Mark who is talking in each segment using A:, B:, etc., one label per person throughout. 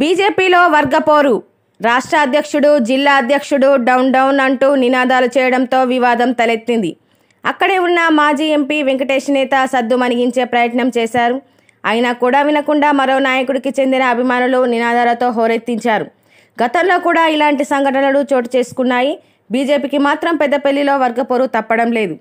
A: బీజేపీలో వర్గపోరు. రాష్ట్ర అధ్యక్షుడు, జిల్లా అధ్యక్షుడు డౌన్ డౌన్ అంటూ నినాదాలు చేయడంతో వివాదం తలెత్తింది. అక్కడే ఉన్న మాజీ ఎంపీ వెంకటేష్ నేత సద్దు మణిగించే ప్రయత్నం చేశారు. అయినా కూడా వినకుండా మరో నాయకుడికి చెందిన అభిమానులు నినాదాలతో హోరెత్తించారు. గతంలో కూడా ఇలాంటి సంఘటనలు చోటు చేసుకున్నాయి. బీజేపీకి మాత్రం పెద్దపల్లిలో వర్గపోరు తప్పడం లేదు.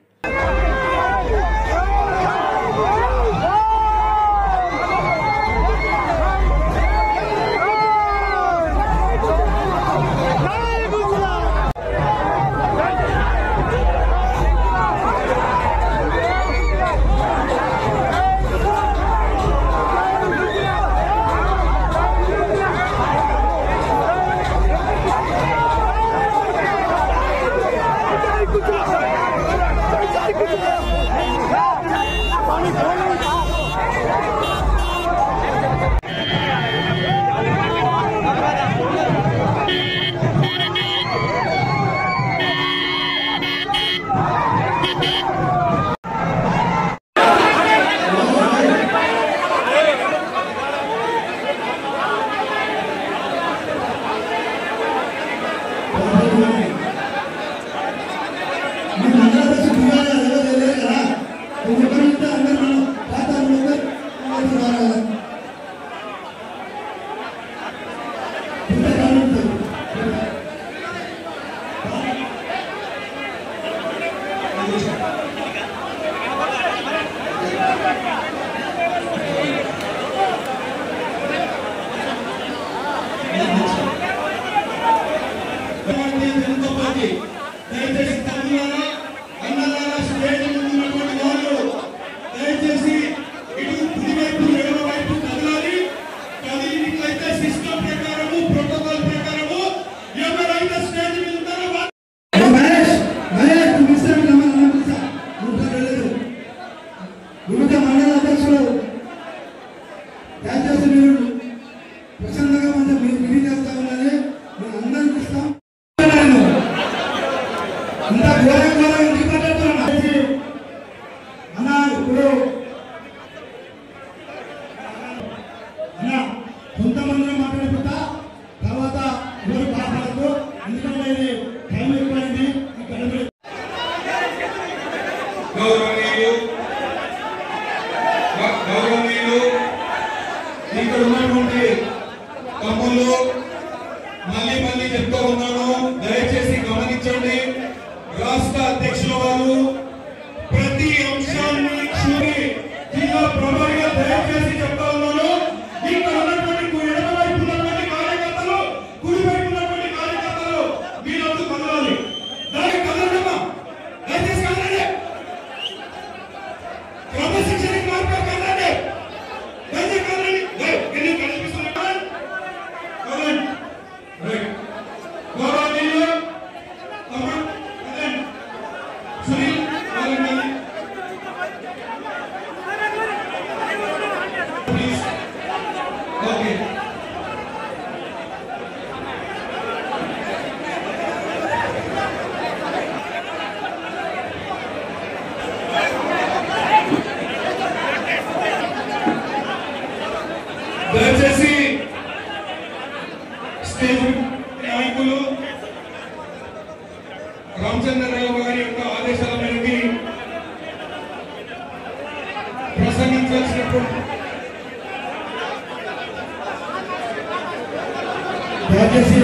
B: మళ్ళీ చెప్తా ఉన్నాను, దయచేసి గమనించండి. రాష్ట్ర అధ్యక్షుల వారు ప్రతి అంశాన్ని జిల్లా ప్రభావిగా దయచేసి చెప్తా ఉన్నాను. ఇక్కడ ఉన్నటువంటి ఎడమవైపు ఉన్నటువంటి కార్యకర్తలు, కుడివైపు ఉన్నటువంటి కార్యకర్తలు మీరందరూ కదలాలి. దానికి కదలడమా, దయచేసి కదలండి. క్రమశిక్షణకి మార్పు కదలండి, దయచేసి కదలండి. ఎందుకు కనిపిస్తున్నారు? దయచేసి స్టేజ్ నాయకులు రామచంద్రరావు గారి యొక్క ఆదేశాల మేరకు ప్రసంగించాల్సినప్పుడు దయచేసి